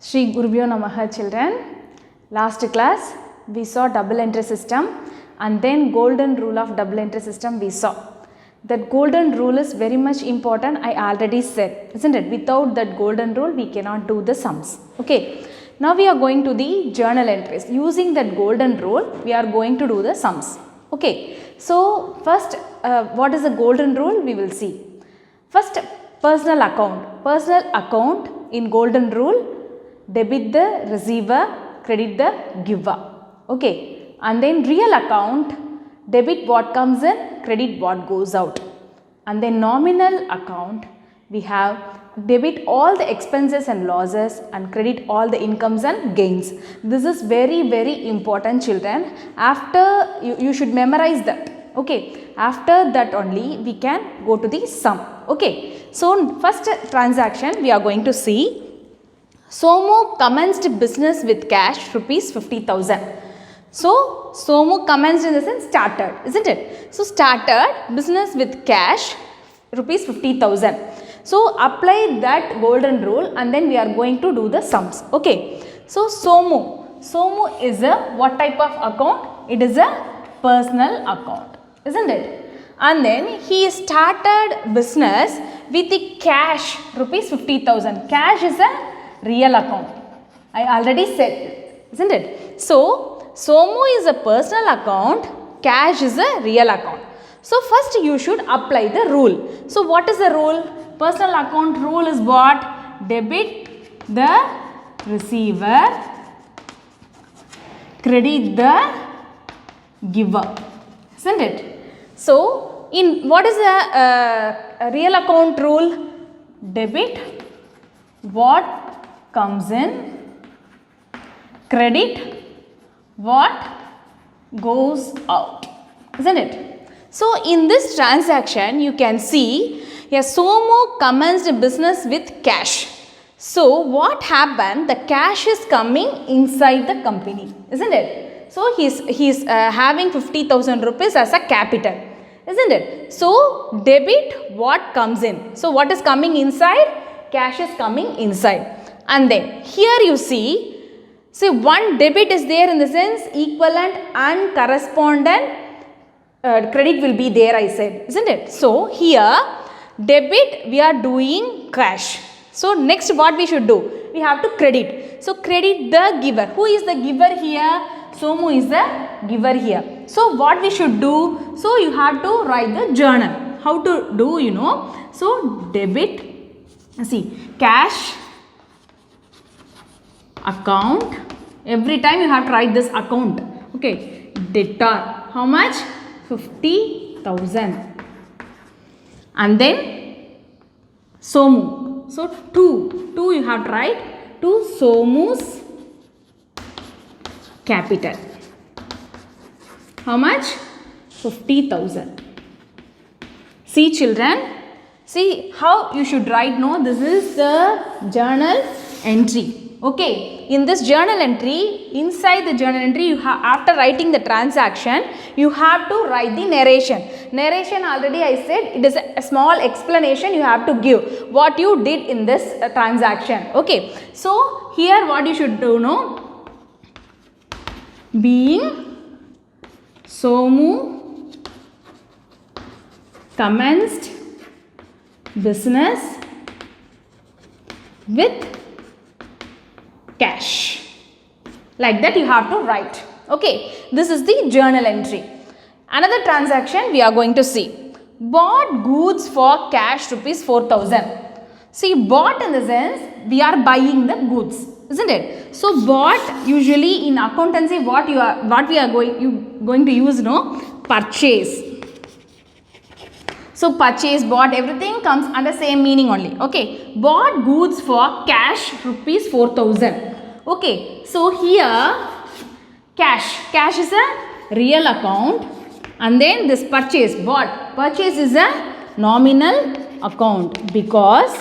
Shri Gurubhyo Namaha children. Last class we saw double entry system and then golden rule of double entry system we saw. That golden rule is very much important, I already said, isn't it? Without that golden rule we cannot do the sums. Okay. Now we are going to the journal entries. Using that golden rule we are going to do the sums. Okay. So first what is the golden rule we will see. First personal account. Personal account in golden rule, debit the receiver, credit the giver. Okay. And then real account, debit what comes in, credit what goes out. And then nominal account, we have debit all the expenses and losses and credit all the incomes and gains. This is very important children. After you should memorize that. Okay. After that only we can go to the sum. Okay. So first transaction we are going to see. Somu commenced business with cash rupees 50,000. So Somu commenced in the sense started, isn't it? So started business with cash rupees 50,000. So apply that golden rule and then we are going to do the sums. Okay. So Somu is a what type of account? It is a personal account, isn't it? And then he started business with the cash rupees 50,000. Cash is a real account. I already said, isn't it? So Somu is a personal account, cash is a real account. So first you should apply the rule. So what is the rule? Personal account rule is what? Debit the receiver, credit the giver, isn't it? So in what is the real account rule? Debit what comes in, credit what goes out, isn't it? So in this transaction you can see Somu commenced a business with cash. So what happened? The cash is coming inside the company, isn't it? So he's having 50,000 rupees as a capital, isn't it? So debit what comes in. So what is coming inside? Cash is coming inside. And then here you see one debit is there in the sense equivalent and correspondent credit will be there, I said, isn't it? So here debit we are doing cash. So next what we should do? We have to credit. So credit the giver. Who is the giver here? Somu is the giver here. So what we should do? So you have to write the journal. How to do, you know? So debit, see, cash account. Every time you have to write this account. Okay. Debtor. How much? 50,000. And then Somu. So 2 you have to write to Somu's capital. How much? 50,000. See children, see how you should write. No, this is the journal entry. Okay, in this journal entry, inside the journal entry, you have, after writing the transaction, you have to write the narration. Narration already I said, it is a small explanation you have to give what you did in this transaction. Okay, so here what you should do, no? Being Somu commenced business with cash. Like that you have to write. Okay, this is the journal entry. Another transaction we are going to see. Bought goods for cash rupees 4,000. See, bought in the sense we are buying the goods, isn't it? So bought usually in accountancy what we are going to use, no? Purchase. So purchase, bought, everything comes under same meaning only. Okay, bought goods for cash rupees 4,000. Okay, so here cash is a real account and then this purchase, bought, purchase is a nominal account because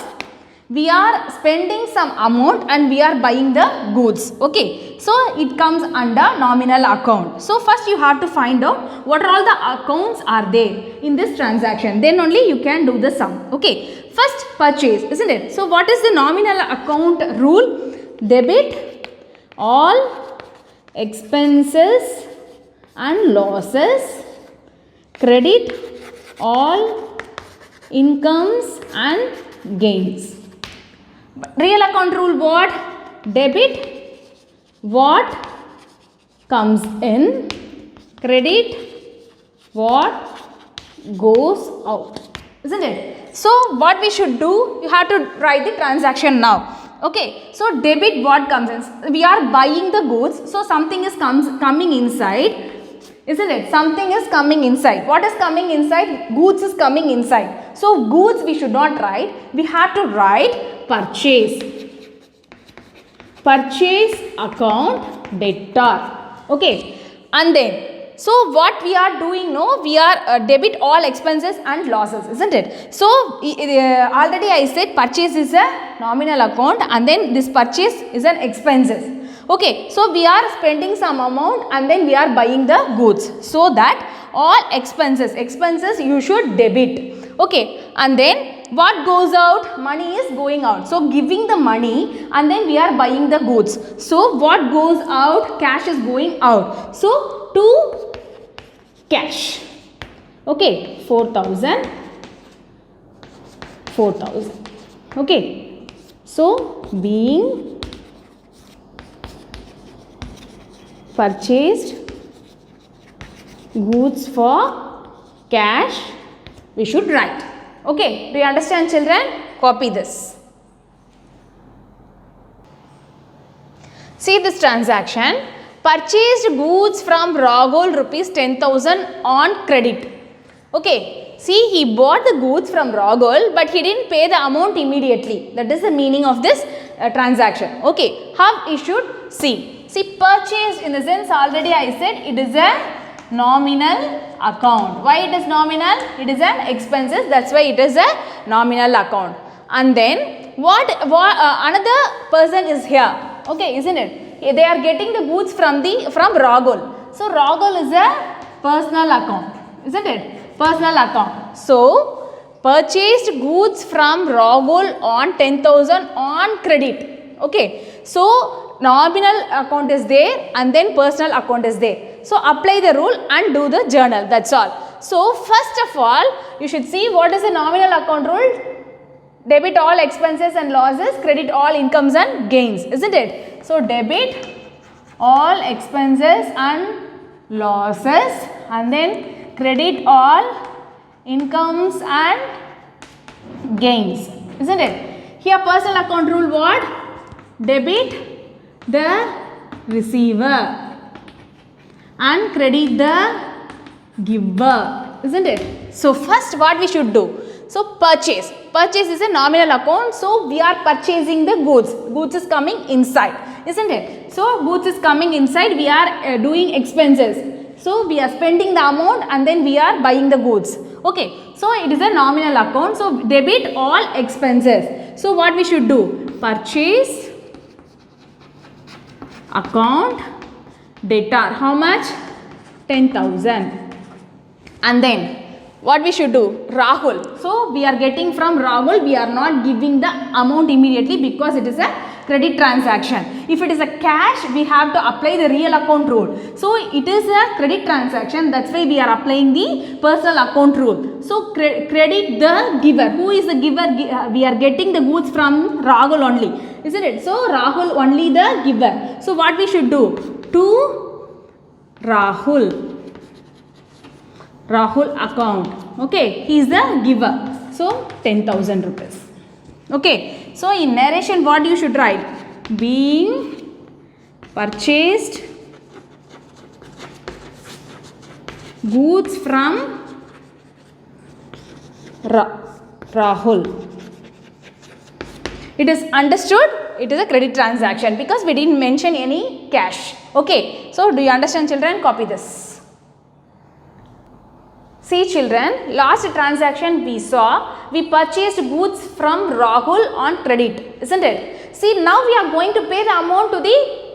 we are spending some amount and we are buying the goods. Okay, so it comes under nominal account. So first you have to find out what are all the accounts are there in this transaction, then only you can do the sum. Okay, first purchase, isn't it? So what is the nominal account rule? debit all expenses and losses, credit all incomes and gains. Real account rule what? Debit what comes in, credit what goes out, isn't it? So what we should do, you have to write the transaction now. Okay, so debit what comes in, we are buying the goods, so something is coming inside, isn't it? Something is coming inside. What is coming inside? Goods is coming inside. So goods we should not write, we have to write purchase. Purchase account debtor. Okay, and then so what we are doing now, we are debit all expenses and losses, isn't it? So already I said purchase is a nominal account and then this purchase is an expenses. Okay, so we are spending some amount and then we are buying the goods, so that all expenses you should debit. Okay, and then what goes out? Money is going out. So giving the money and then we are buying the goods. So what goes out? Cash is going out. So to cash. Okay, 4,000. Okay, so being purchased goods for cash, we should write. Okay, do you understand, children? Copy this. See this transaction. Purchased goods from Rahul rupees 10,000 on credit. Okay, see, he bought the goods from Rahul but he didn't pay the amount immediately. That is the meaning of this transaction. Okay, how you should see? See, purchased in the sense already I said it is a nominal account. Why it is nominal? It is an expenses, that's why it is a nominal account. And then what another person is here, okay, isn't it? They are getting the goods from Rahul. So Rahul is a personal account, isn't it? Personal account. So purchased goods from Rahul on 10,000 on credit. Okay, so nominal account is there and then personal account is there. So apply the rule and do the journal, that's all. So first of all, you should see what is the nominal account rule. Debit all expenses and losses, credit all incomes and gains, isn't it? So debit all expenses and losses and then credit all incomes and gains, isn't it? Here personal account rule what? Debit the receiver and credit the giver, isn't it? So first what we should do? So purchase is a nominal account, so we are purchasing the goods is coming inside, isn't it? So goods is coming inside, we are doing expenses, so we are spending the amount and then we are buying the goods. Okay, so it is a nominal account, so debit all expenses. So what we should do? Purchase account debtor, how much? 10,000. And then what we should do? Rahul. So we are getting from Rahul, we are not giving the amount immediately because it is a credit transaction. If it is a cash, we have to apply the real account rule. So it is a credit transaction, that's why we are applying the personal account rule. So credit the giver. Who is the giver? We are getting the goods from Rahul only, isn't it? So Rahul only the giver. So what we should do? To Rahul account. Okay, he is the giver. So 10,000 rupees. Okay, so in narration what you should write? Being purchased goods from Rahul. It is understood it is a credit transaction because we didn't mention any cash. Okay, so do you understand, children? Copy this. See, children, last transaction we saw, we purchased goods from Rahul on credit, isn't it? See, now we are going to pay the amount to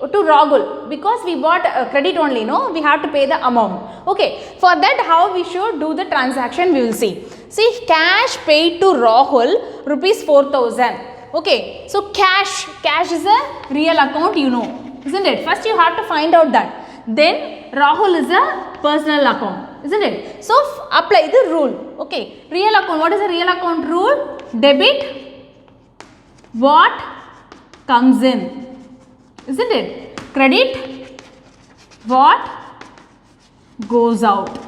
Rahul because we bought credit only, no? We have to pay the amount. Okay, for that how we should do the transaction we will see. See, cash paid to Rahul rupees 4,000. Okay, so cash is a real account, you know, isn't it? First you have to find out that. Then Rahul is a personal account, isn't it? So apply the rule. Okay, real account. What is a real account rule? Debit what comes in, isn't it? Credit what goes out,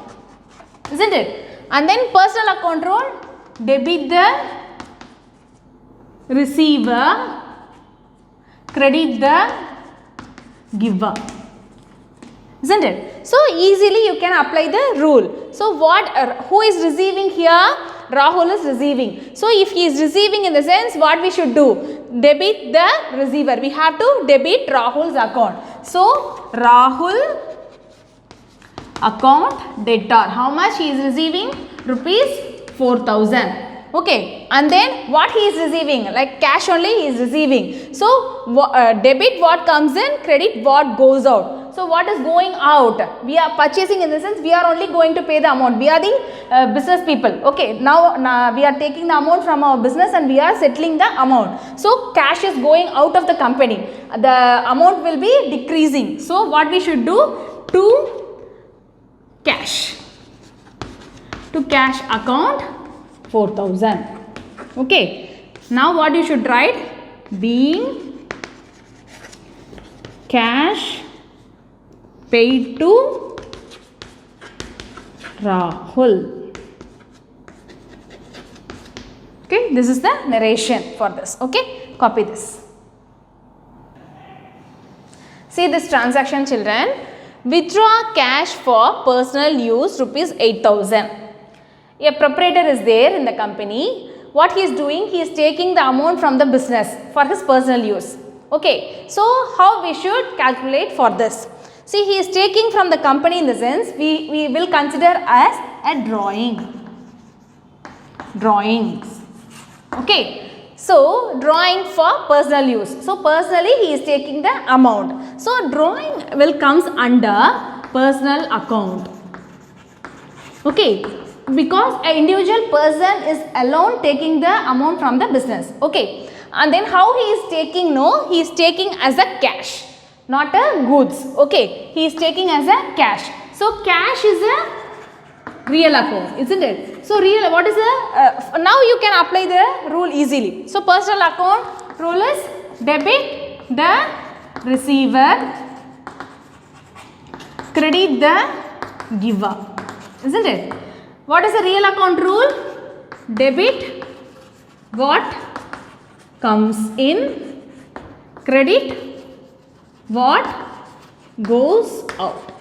isn't it? And then personal account rule, debit the receiver, credit the giver, isn't it? So easily you can apply the rule. So who is receiving here? Rahul is receiving. So if he is receiving, in the sense, what we should do? Debit the receiver. We have to debit Rahul's account. So Rahul account debtor. How much he is receiving? Rupees 4,000. Okay, and then what he is receiving? Like cash only he is receiving. So debit what comes in, credit what goes out. So what is going out? We are purchasing, in the sense we are only going to pay the amount. We are the business people. Okay, now we are taking the amount from our business and we are settling the amount. So cash is going out of the company. The amount will be decreasing. So what we should do? To cash account 4,000. Okay, now what you should write? Being cash paid to Rahul. Okay, this is the narration for this. Okay, copy this. See this transaction, children. Withdraw cash for personal use rupees 8,000. A proprietor is there in the company. What he is doing? He is taking the amount from the business for his personal use. Okay, so how we should calculate for this? See, he is taking from the company, in the sense we will consider as a drawings. Okay, so drawing for personal use. So personally he is taking the amount. So drawing will comes under personal account. Okay, because an individual person is alone taking the amount from the business. Okay, and then how he is taking? No, he is taking as a cash, not a goods. Okay, he is taking as a cash. So cash is a real account, isn't it? So real, what is the now you can apply the rule easily. So personal account rule is debit the receiver, credit the giver, isn't it? What is the real account rule? Debit what comes in, credit what goes out.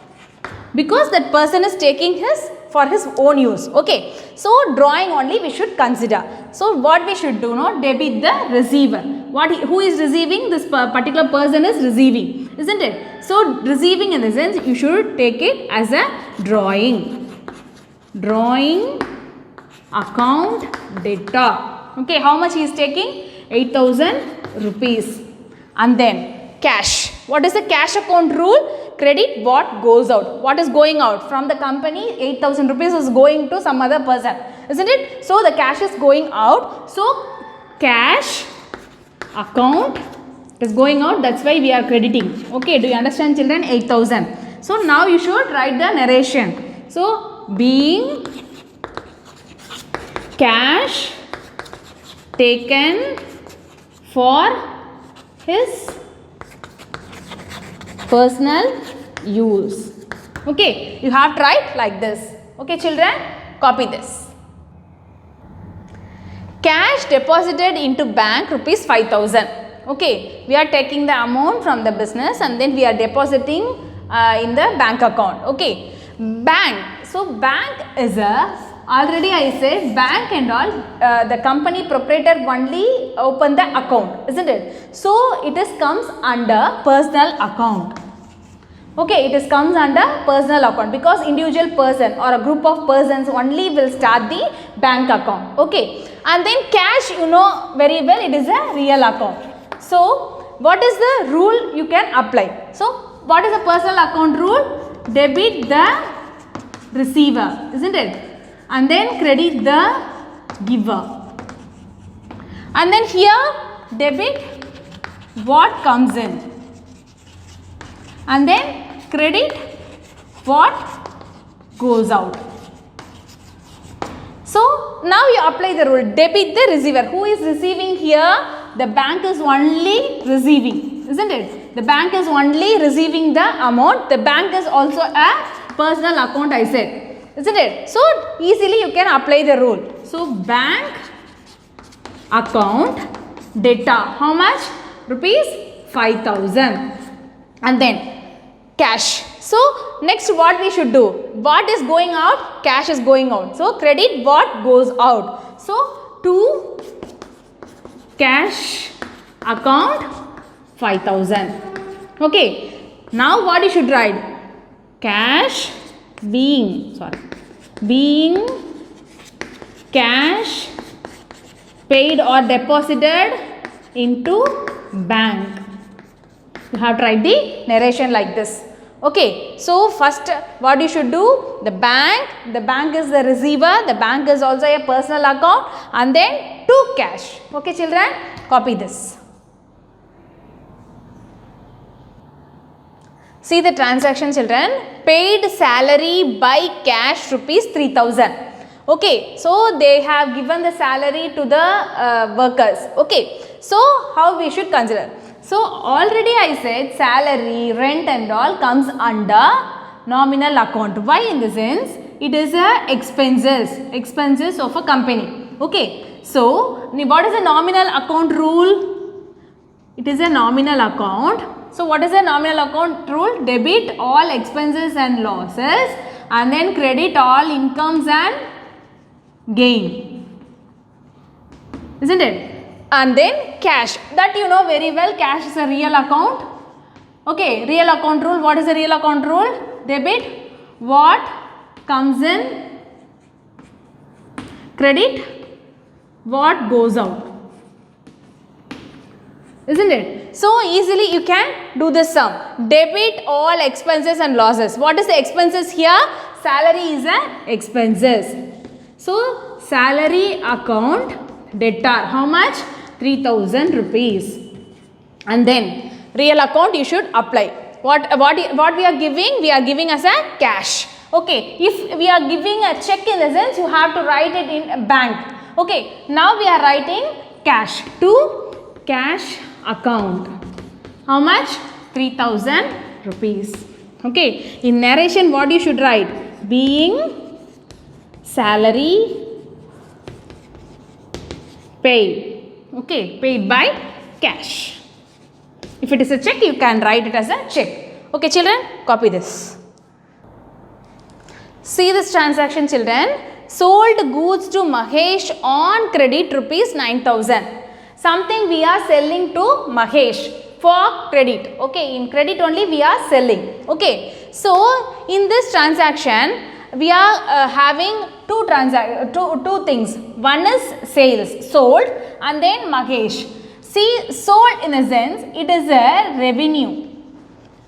Because that person is taking for his own use. Okay, so drawing only we should consider. So what we should do? No, debit the receiver. Who is receiving? This particular person is receiving, isn't it? So receiving, in the sense you should take it as a drawing account debtor. Okay, how much he is taking? 8,000 rupees. And then cash. What is the cash account rule? Credit what goes out. What is going out from the company? 8,000 rupees is going to some other person, isn't it? So the cash is going out. So cash account is going out. That's why we are crediting. Okay, do you understand, children? 8,000. So now you should write the narration. So being cash taken for his personal use. Okay, you have to write like this. Okay, children, copy this. Cash deposited into bank rupees 5,000. Okay, we are taking the amount from the business and then we are depositing in the bank account. Okay, bank. So bank is already I said bank and all, the company proprietor only open the account, isn't it? So it comes under personal account. Okay, it comes under personal account because individual person or a group of persons only will start the bank account. Okay, and then cash, you know very well, it is a real account. So what is the rule you can apply? So what is the personal account rule? Debit the receiver, isn't it? And then credit the giver. And then here debit what comes in, and then credit what goes out. So now you apply the rule, debit the receiver. Who is receiving here? The bank is only receiving, isn't it? The bank is only receiving the amount. The bank is also a personal account, I said, isn't it? So easily you can apply the rule. So bank account debtor, how much? Rupees 5,000. And then cash. So next what we should do? What is going out? Cash is going out. So credit what goes out. So to cash account 5,000. Okay. Now what you should write? Cash being cash paid or deposited into bank. You have to write the narration like this. Okay, so first what you should do? The bank is the receiver, the bank is also a personal account, and then to cash. Okay children, copy this. See the transaction children, paid salary by cash rupees 3,000. Okay, so they have given the salary to the workers. Okay, so how we should consider? So already I said salary, rent and all comes under nominal account. Why? In the sense it is a expenses of a company. Okay, so what is a nominal account rule? It is a nominal account. So what is a nominal account rule? Debit all expenses and losses and then credit all incomes and gain, isn't it? And then cash, that you know very well, cash is a real account. Okay, real account rule. What is the real account rule? Debit what comes in, credit what goes out, isn't it? So easily you can do this sum. Debit all expenses and losses. What is the expenses here? Salary is a expenses. So salary account debtor, how much? 3,000 rupees. And then real account you should apply. What we are giving? We are giving as a cash. Okay, if we are giving a check, in the sense you have to write it in a bank. Okay, now we are writing cash to cash account. How much? 3,000 rupees. Okay, in narration what you should write? Being salary paid. Okay, paid by cash. If it is a check, you can write it as a check. Okay children, copy this. See this transaction children. Sold goods to Mahesh on credit rupees 9,000. Something we are selling to Mahesh for credit. Okay, in credit only we are selling. Okay, so in this transaction we are having two things. One is sales, sold, and then Mahesh. See, sold in a sense it is a revenue.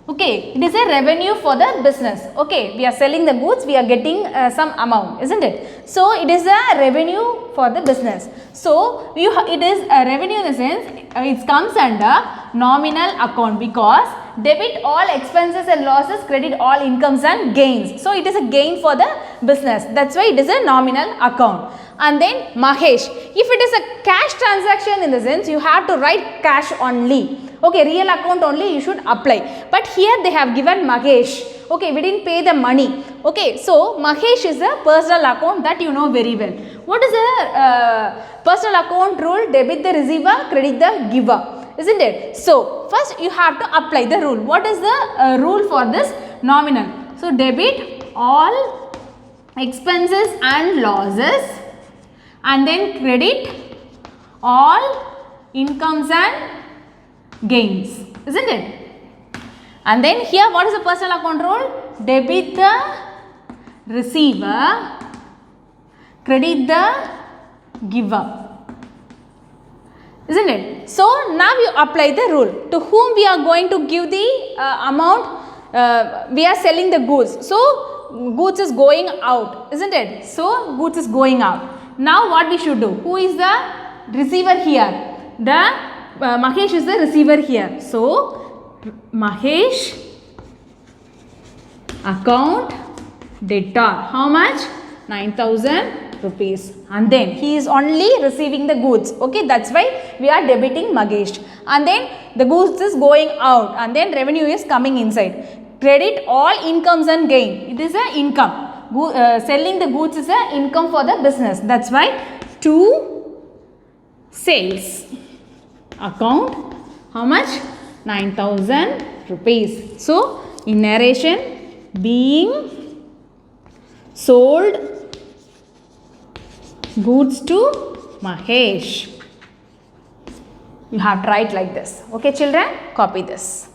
Okay, it is a revenue for the business. Okay, we are selling the goods, we are getting some amount, isn't it? So it is a revenue for the business. So it is a revenue in the sense it comes under nominal account, because debit all expenses and losses, credit all incomes and gains. So it is a gain for the business. That's why it is a nominal account. And then Mahesh, if it is a cash transaction, in the sense you have to write cash only. Okay, real account only you should apply. But here they have given Mahesh. Okay, we didn't pay the money. Okay, so Mahesh is a personal account, that you know very well. What is a personal account rule? Debit the receiver, credit the giver, isn't it? So first you have to apply the rule. What is the rule for this nominal? So debit all expenses and losses, and then credit all incomes and gains, isn't it? And then here what is the personal account rule? Debit the receiver, credit the giver, isn't it? So now you apply the rule. To whom we are going to give the amount? We are selling the goods. So goods is going out, isn't it? So goods is going out. Now what we should do? Who is the receiver here? The Mahesh is the receiver here. So Mahesh account debtor. How much? 9,000 rupees. And then he is only receiving the goods. Okay, that's why we are debiting Mahesh. And then the goods is going out and then revenue is coming inside. Credit all incomes and gain. It is an income. Selling the goods is an income for the business. That's why to sales account, how much? 9,000 rupees. So in narration, being sold goods to Mahesh. You have to write like this. Okay children, copy this.